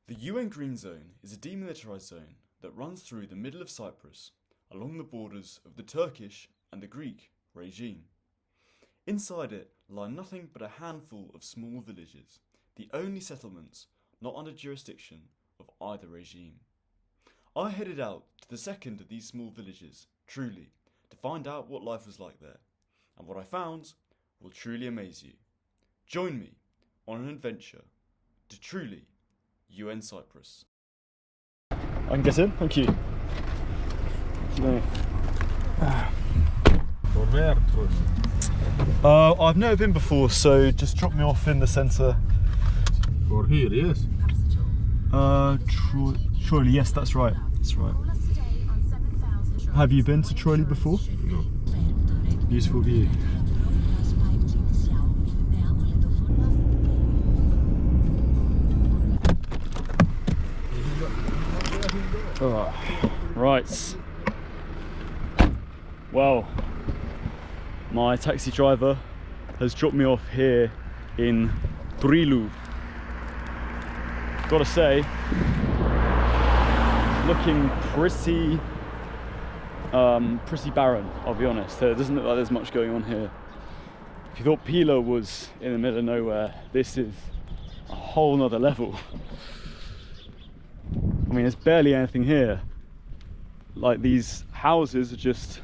The UN Green Zone is a demilitarised zone that runs through the middle of Cyprus, along the borders of the Turkish and the Greek regime. Inside it lie nothing but a handful of small villages, the only settlements not under jurisdiction of either regime. I headed out to the second of these small villages, Truly, to find out what life was like there, and what I found will truly amaze you. Join me on an adventure to Truly, UN Cyprus. I can get in, thank you. I've never been before, so just drop me off in the centre. For here, yes? Trolley, yes, that's right. That's right. Have you been to Trolley before? No. Beautiful view. Oh, right. Well, my taxi driver has dropped me off here in Trilu. Gotta say, looking pretty barren, I'll be honest. It doesn't look like there's much going on here. If you thought Pila was in the middle of nowhere, this is a whole nother level. I mean, there's barely anything here. Like, these houses are just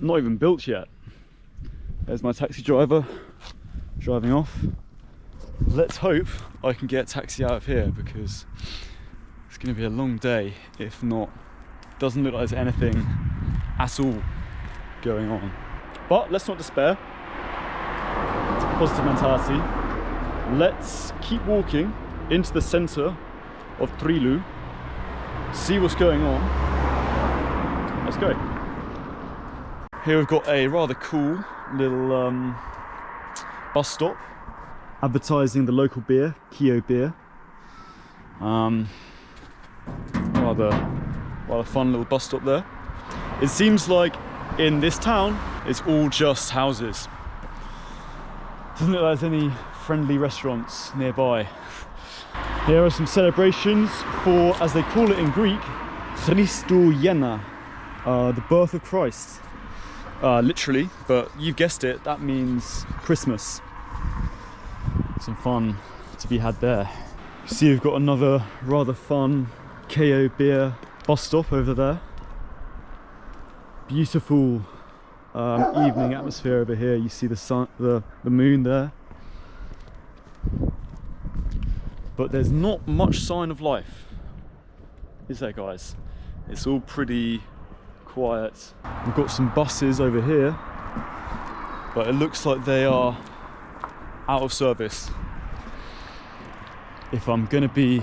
not even built yet. There's my taxi driver driving off. Let's hope I can get a taxi out of here, because it's going to be a long day if not. Doesn't look like there's anything at all going on. But let's not despair. Positive mentality. Let's keep walking into the centre of Trilu, see what's going on. Let's go. Here we've got a rather cool little bus stop advertising the local beer, Kio beer. Rather fun little bus stop there. It seems like in this town it's all just houses. Doesn't look like there's any friendly restaurants nearby. Here are some celebrations for, as they call it in Greek, Christougena, the birth of Christ. Literally, but you've guessed it, that means Christmas. Some fun to be had there. See, we've got another rather fun KO beer bus stop over there. Beautiful evening atmosphere over here. You see the sun, the moon there. But there's not much sign of life, is there, guys? It's all pretty quiet. We've got some buses over here, but it looks like they are out of service. If I'm gonna be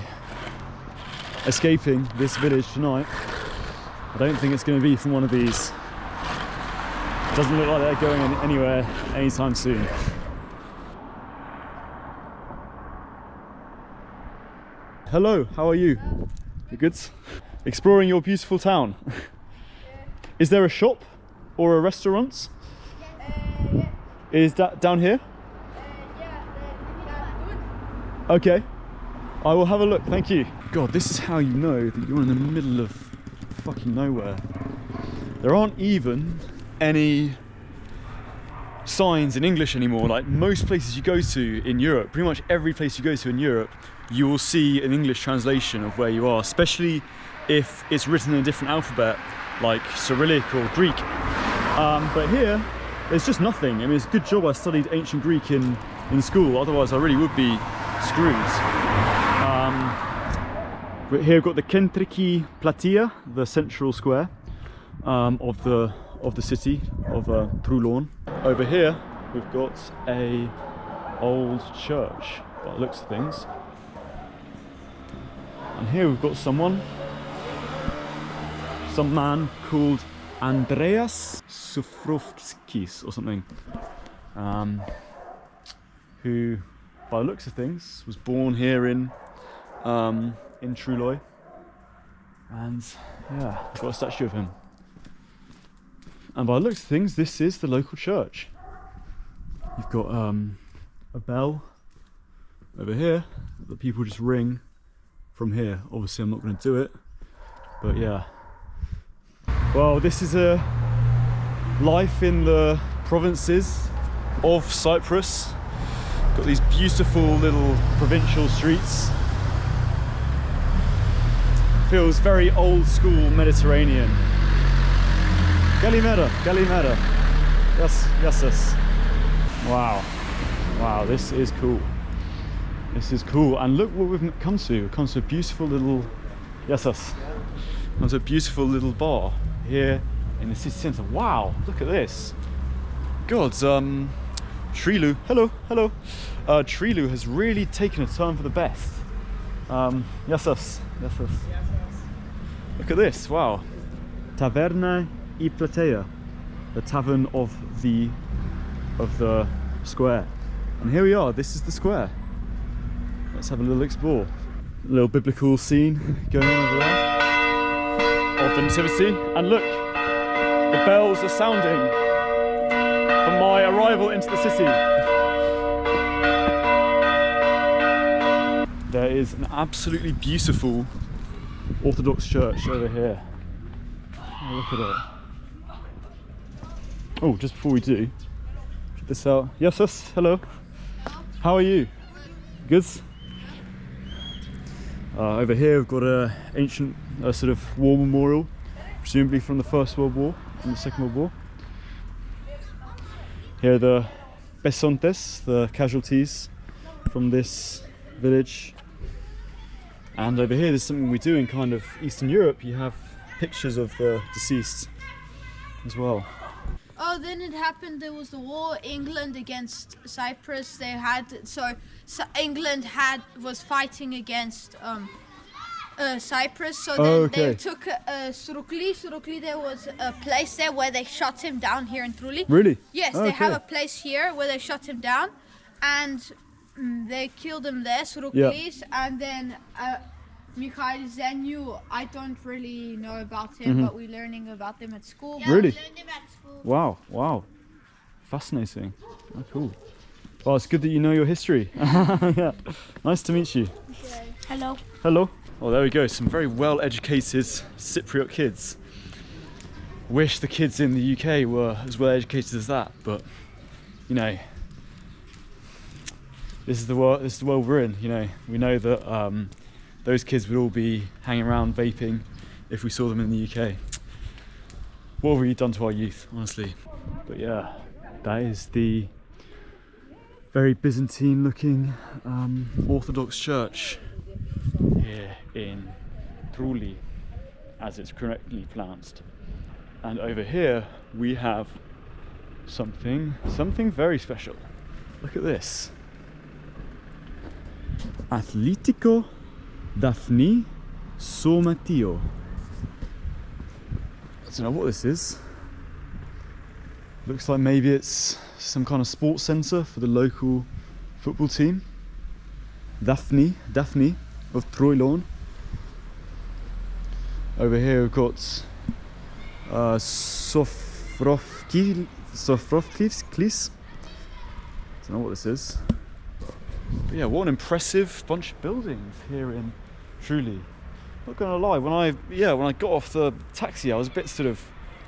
escaping this village tonight, I don't think it's gonna be from one of these. Doesn't look like they're going anywhere anytime soon. Hello, how are you? You good? Exploring your beautiful town. Is there a shop or a restaurant? Yeah. Is that down here? Yeah. Okay, I will have a look, thank you. God, this is how you know that you're in the middle of fucking nowhere. There aren't even any signs in English anymore. Like most places you go to in Europe, pretty much every place you go to in Europe, you will see an English translation of where you are, especially if it's written in a different alphabet, like Cyrillic or Greek. But here, there's just nothing. I mean, it's a good job I studied ancient Greek in school, otherwise I really would be screwed. But here we've got the Kentriki Platia, the central square of the city of Toulon. Over here, we've got a old church, by the looks of things. And here we've got some man called Andreas Sourouclis or something, who, by the looks of things, was born here in Truloi. And yeah, we've got a statue of him. And by the looks of things, this is the local church. You've got a bell over here that people just ring from here. Obviously I'm not going to do it, but yeah. Well, this is a life in the provinces of Cyprus. Got these beautiful little provincial streets. Feels very old school Mediterranean. Galimera, Galimera. Yes, yes. Wow, wow, this is cool. This is cool, and look what we've come to. We've come to a beautiful little, yes, come to a beautiful little bar here in the city centre. Wow, look at this. God, Trilu, hello. Trilu has really taken a turn for the best. Yes. Look at this, wow. Taverna I Platea, the tavern of the square. And here we are, this is the square. Let's have a little explore. A little biblical scene going on over there of the Nativity. And look, the bells are sounding for my arrival into the city. There is an absolutely beautiful Orthodox church over here. Oh, look at it. Oh, just before we do, check this out. Yes, hello. How are you? Good? Over here we've got an ancient sort of war memorial, presumably from the First World War and the Second World War. Here are the peasontes, the casualties from this village. And over here there's something we do in kind of Eastern Europe. You have pictures of the deceased as well. Oh, then it happened. There was the war, England against Cyprus. They had England was fighting against Cyprus. So then they took Sourouclis. There was a place there where they shot him down here in Truli. Really? Yes, they have a place here where they shot him down, and they killed him there, Sourouclis, and then Mikhail Zeniu. I don't really know about him, but we're learning about them at school. Yeah, really? We learned him at school. Wow. Fascinating. Oh, cool. Well, it's good that you know your history. Yeah. Nice to meet you. Okay. Hello. Hello. Well, there we go. Some very well-educated Cypriot kids. Wish the kids in the UK were as well-educated as that, but you know, this is the world we're in. You know, we know that those kids would all be hanging around vaping if we saw them in the UK. What have we done to our youth, honestly? But yeah, that is the very Byzantine looking Orthodox church here in Truli, as it's correctly pronounced. And over here we have something very special. Look at this. Athletico Daphne Somatio. I don't know what this is. Looks like maybe it's some kind of sports centre for the local football team. Daphne of Troilon. Over here we've got Sourouclis. Don't know what this is. But yeah, what an impressive bunch of buildings here in Truli. Not gonna lie, when I got off the taxi, I was a bit sort of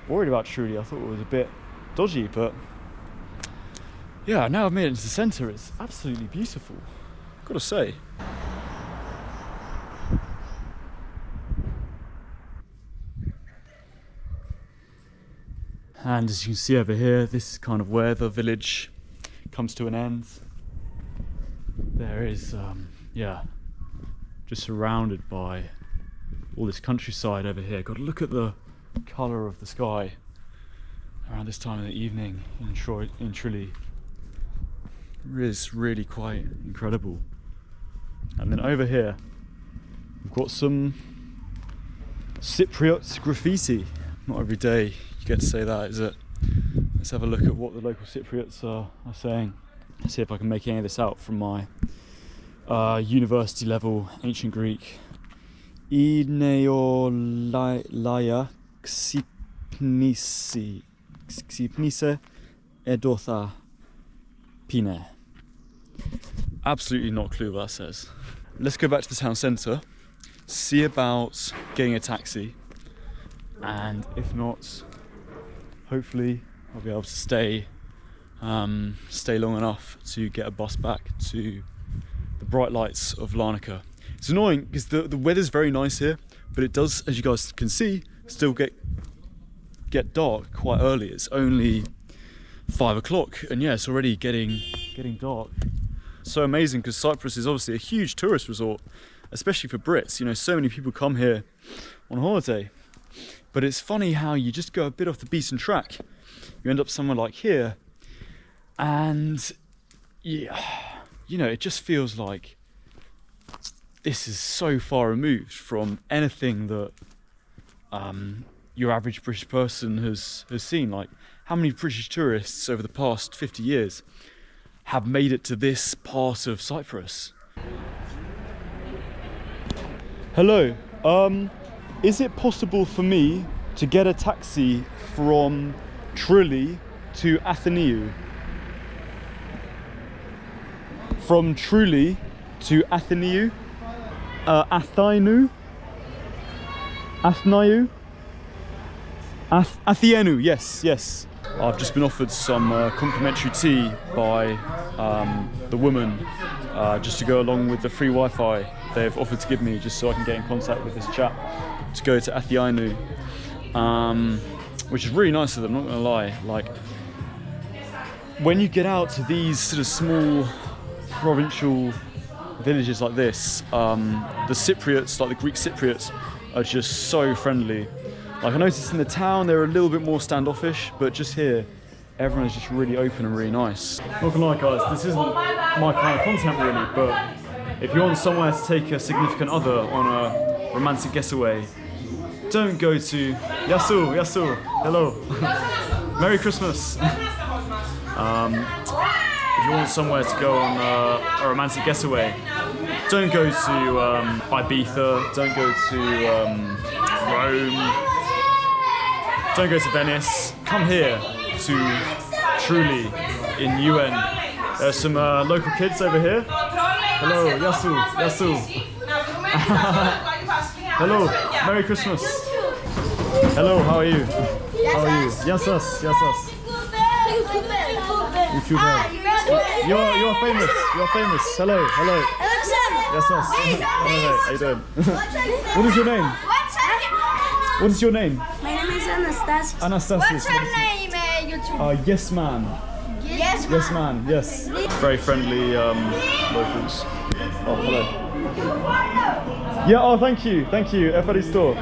worried about Truli. I thought it was a bit dodgy, but yeah, now I've made it into the centre, it's absolutely beautiful, gotta say. And as you can see over here, this is kind of where the village comes to an end. There is, just surrounded by all this countryside over here. Got to look at the colour of the sky around this time of the evening in Truli. It is really quite incredible. And then over here, we've got some Cypriot graffiti. Not every day you get to say that, is it? Let's have a look at what the local Cypriots are saying. Let's see if I can make any of this out from my university level ancient Greek. Ineolaia xipnise edotha pine. Absolutely not a clue what that says. Let's go back to the town centre see about getting a taxi, and if not, hopefully I'll be able to stay long enough to get a bus back to the bright lights of Larnaca. It's annoying because the weather's very nice here, but it does, as you guys can see, still get dark quite early. It's only 5 o'clock, and yeah, it's already getting dark. So amazing, because Cyprus is obviously a huge tourist resort, especially for Brits. You know, so many people come here on holiday, but it's funny how you just go a bit off the beaten track. You end up somewhere like here, and yeah, you know, it just feels like this is so far removed from anything that your average British person has seen. Like, how many British tourists over the past 50 years have made it to this part of Cyprus? Hello, is it possible for me to get a taxi from Trulli to Athenaiou? From Trulli to Athenaiou? Athenaiou, yes. I've just been offered some complimentary tea by the woman just to go along with the free Wi-Fi they've offered to give me, just so I can get in contact with this chap to go to Athenaiou, which is really nice of them, not gonna lie. Like, when you get out to these sort of small provincial villages like this, the Cypriots, like the Greek Cypriots, are just so friendly. Like, I noticed in the town they're a little bit more standoffish, but just here, everyone is just really open and really nice. Not gonna lie, guys, this isn't my kind of content really, but if you want somewhere to take a significant other on a romantic getaway, don't go to Yasu, hello, Merry Christmas. If you want somewhere to go on a romantic getaway, don't go to Ibiza, don't go to Rome, don't go to Venice. Come here to Trulli in UN. There's some local kids over here. Hello, Yasu. Hello, Merry Christmas. Hello, how are you? How are you? Yasas. YouTuber. You're famous. Hello. Yasas. How you doing? What is your name? What is your name? My name is Anastasia. Anastasia. What's your name, YouTube? Yes man. Yes man. Yes. Very friendly locals. Oh, hello. Yeah. Oh, thank you. Efaristo.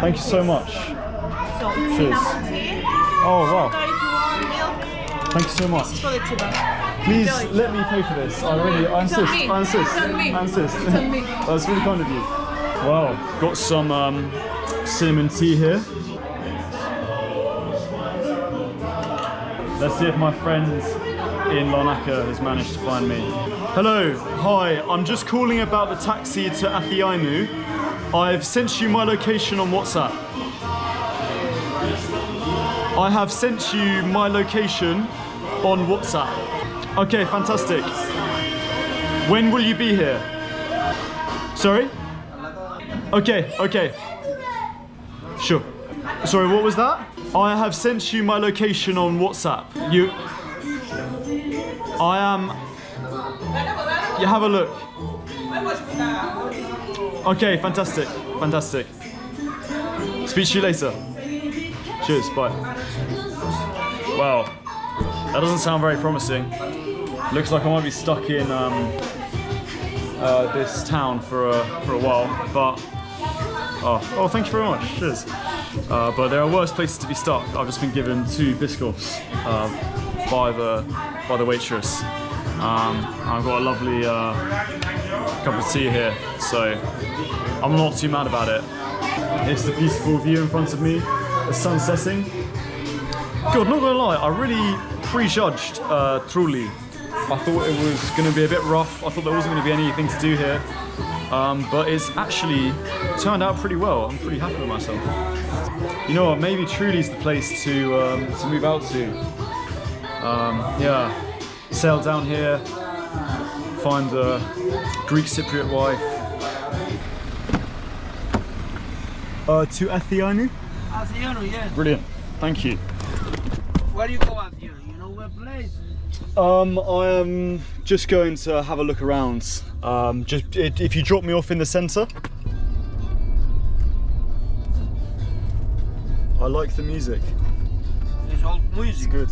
Thank you so much. Cheers. Oh wow. Thank you so much. Please let me pay for this. I insist. That's really kind of you. Wow, got some cinnamon tea here. Let's see if my friend in Larnaca has managed to find me. Hello, hi, I'm just calling about the taxi to Athenaiou. I've sent you my location on WhatsApp. I have sent you my location on WhatsApp. Okay, fantastic. When will you be here? Sorry? Okay. Sure. Sorry, what was that? I have sent you my location on WhatsApp. You have a look. Okay, fantastic. Speak to you later. Cheers, bye. Wow, that doesn't sound very promising. Looks like I might be stuck in this town for a while, but oh, thank you very much. Cheers. But there are worse places to be stuck. I've just been given 2 biscoffs by the waitress. I've got a lovely cup of tea here, so I'm not too mad about it. It's the beautiful view in front of me, the sun setting. God, not gonna lie, I really prejudged Trulli. I thought it was gonna be a bit rough. I thought there wasn't gonna be anything to do here, but it's actually turned out pretty well. I'm pretty happy with myself. You know what? Maybe Trulli's the place to move out to. Yeah, sail down here, find a Greek Cypriot wife. To Athianu? Athiano, yes. Brilliant, thank you. Where do you go, Athiano? You know where place? I am just going to have a look around. If you drop me off in the centre. I like the music. It's all It's music. good.